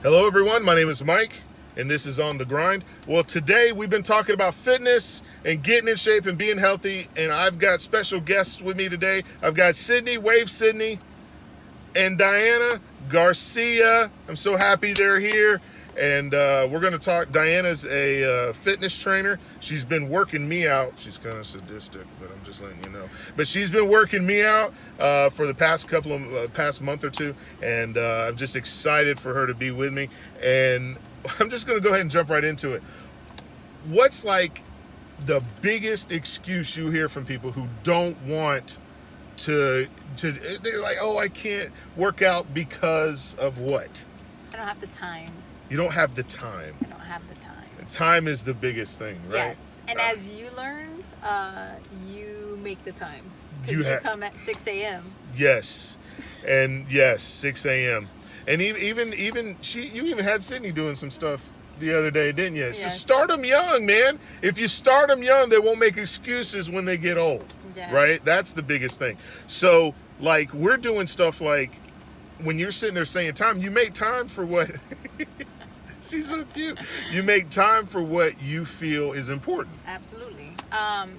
Hello everyone, my name is Mike and this is On the Grind. Well, today we've been talking about fitness and getting in shape and being healthy, and I've got special guests with me today. I've got Sydney, Wave Sydney, and Diana Garcia. I'm so happy they're here. And we're going to talk. Diana's a fitness trainer. She's been working me out. She's kind of sadistic, but I'm just letting you know. But she's been working me out for the past month or two, and I'm just excited for her to be with me. And I'm just going to go ahead and jump right into it. What's like the biggest excuse you hear from people who don't want to? They're like, oh, I can't work out because of what? I don't have the time. You don't have the time. I don't have the time. Time is the biggest thing, right? Yes. And as you learned, you make the time. Because you come at 6 a.m. Yes. And yes, 6 a.m. And you even had Sydney doing some stuff the other day, didn't you? Yes. So start them young, man. If you start them young, they won't make excuses when they get old, Yes. right? That's the biggest thing. So, like, we're doing stuff like when you're sitting there saying time, you make time for what... She's so cute. You make time for what you feel is important. Absolutely.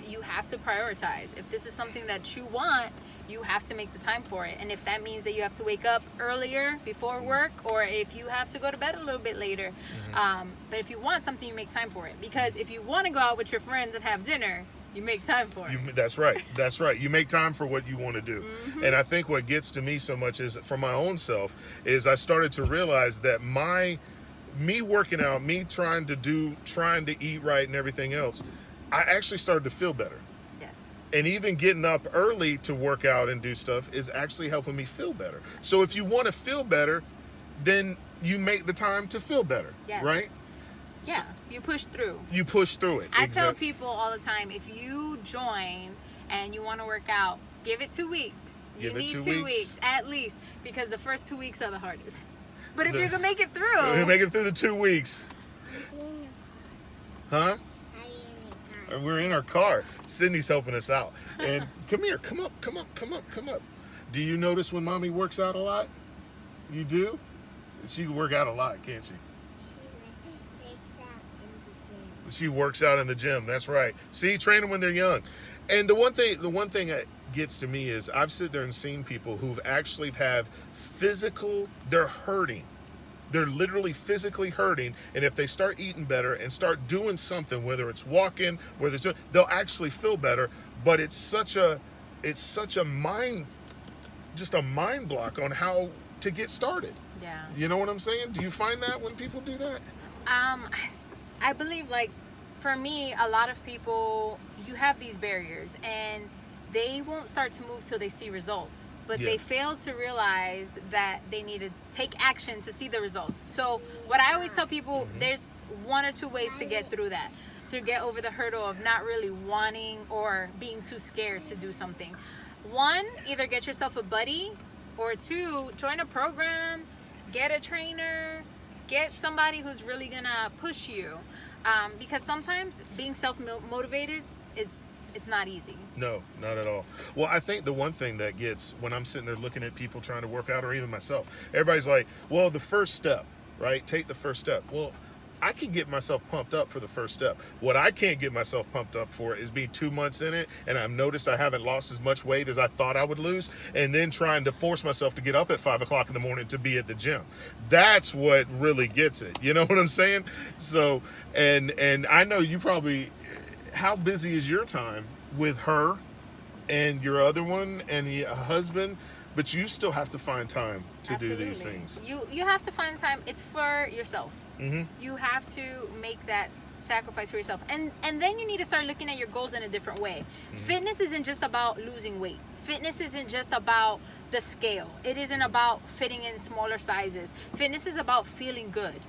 You have to prioritize. If this is something that you want, you have to make the time for it. And if that means that you have to wake up earlier before work, or if you have to go to bed a little bit later. But if you want something, you make time for it. Because if you want to go out with your friends and have dinner, you make time for it. That's right. That's right. You make time for what you want to do. And I think what gets to me so much is, for my own self, is I started to realize that me working out, me trying to eat right and everything else, I actually started to feel better. Yes. And even getting up early to work out and do stuff is actually helping me feel better. So if you want to feel better, then you make the time to feel better, Yes. right? Yeah, you push through. You push through it. I tell people all the time, if you join and you want to work out, give it 2 weeks. You need 2 weeks at least, because the first 2 weeks are the hardest. But if you can make it through. You make it through the 2 weeks. Huh? We're in our car. Sydney's helping us out. And come here, come up. Do you notice when mommy works out a lot? You do? She can work out a lot, can't she? She works out in the gym. That's right. See, train them when they're young. And the one thing that gets to me is I've sit there and seen people who've actually have they're hurting. They're literally physically hurting, and if they start eating better and start doing something, whether it's walking, they'll actually feel better. But it's such a mind block on how to get started. Yeah. You know what I'm saying? Do you find that when people do that? I believe, like, for me, a lot of people, you have these barriers, and they won't start to move till they see results. But they fail to realize that they need to take action to see the results. So what I always tell people, there's 1 or 2 ways to get through that, to get over the hurdle of not really wanting or being too scared to do something. 1, either get yourself a buddy, or 2, join a program, get a trainer, get somebody who's really gonna push you. Because sometimes being self-motivated it's not easy. No, not at all. Well, I think the one thing that gets, when I'm sitting there looking at people trying to work out, or even myself, everybody's like, well, the first step, right? Take the first step. Well, I can get myself pumped up for the first step. What I can't get myself pumped up for is being 2 months in it, and I've noticed I haven't lost as much weight as I thought I would lose, and then trying to force myself to get up at 5 o'clock in the morning to be at the gym. That's what really gets it. You know what I'm saying? So, and I know you probably, how busy is your time with her and your other one and your husband? But you still have to find time to do these things. You have to find time. It's for yourself. You have to make that sacrifice for yourself, and then you need to start looking at your goals in a different way. Fitness isn't just about losing weight. Fitness isn't just about the scale. It isn't about fitting in smaller sizes. Fitness is about feeling good.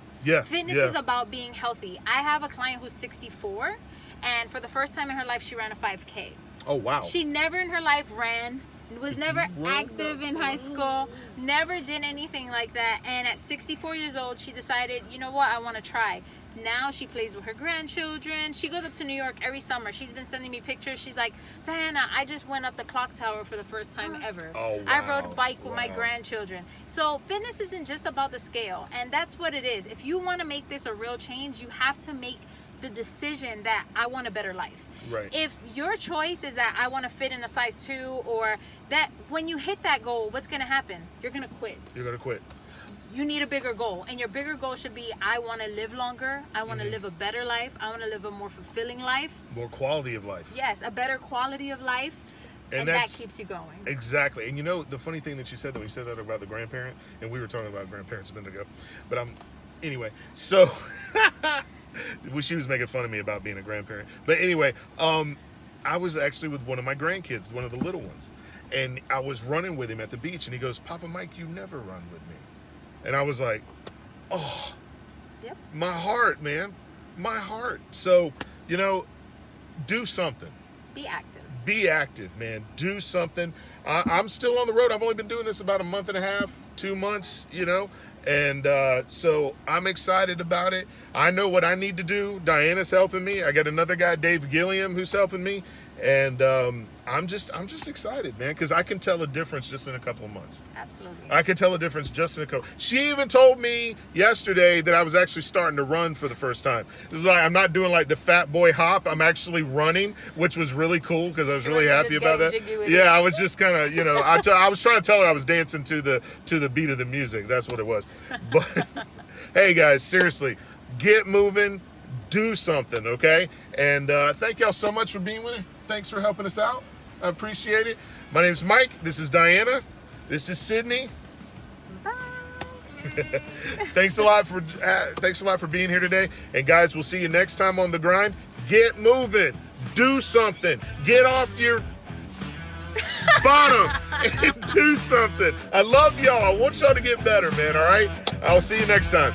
Fitness is about being healthy. I have a client who's 64, and for the first time in her life, she ran a 5K. Oh, wow. She never in her life ran, was never active in high school, never did anything like that. And at 64 years old, she decided, you know what, I want to try. Now she plays with her grandchildren. She goes up to New York every summer. She's been sending me pictures. She's like, Diana, I just went up the clock tower for the first time ever. Oh, wow. I rode a bike with my grandchildren. So fitness isn't just about the scale, and that's what it is. If you want to make this a real change, you have to make the decision that I want a better life. Right. If your choice is that I want to fit in a size 2, or that when you hit that goal, what's going to happen? You're going to quit. You're going to quit. You need a bigger goal, and your bigger goal should be, I want to live longer. I want to live a better life. I want to live a more fulfilling life. More quality of life. Yes, a better quality of life. And that keeps you going. Exactly. And you know, the funny thing that you said, that we said that about the grandparent, and we were talking about grandparents a minute ago, but anyway, so she was making fun of me about being a grandparent. But anyway, I was actually with one of my grandkids, one of the little ones, and I was running with him at the beach, and he goes, Papa Mike, you never run with me. And I was like, oh, yep. My heart, man, my heart. So, you know, do something. Be active. Be active, man. Do something. I'm still on the road. I've only been doing this about a month and a half, 2 months, you know, and so I'm excited about it. I know what I need to do. Diana's helping me. I got another guy, Dave Gilliam, who's helping me, and I'm just excited, man, because I can tell a difference just in a couple of months. Absolutely. I can tell a difference just in a couple. She even told me yesterday that I was actually starting to run for the first time. This is like, I'm not doing like the fat boy hop. I'm actually running, which was really cool because I was really happy about that. Yeah, I was just kind of, you know, I was trying to tell her I was dancing to the beat of the music. That's what it was. But hey, guys, seriously, get moving, do something, okay? And thank y'all so much for being with us. Thanks for helping us out. I appreciate it. My name's Mike. This is Diana. This is Sydney. Bye. Thanks a lot for being here today. And guys, we'll see you next time on The Grind. Get moving. Do something. Get off your bottom and do something. I love y'all. I want y'all to get better, man, all right? I'll see you next time.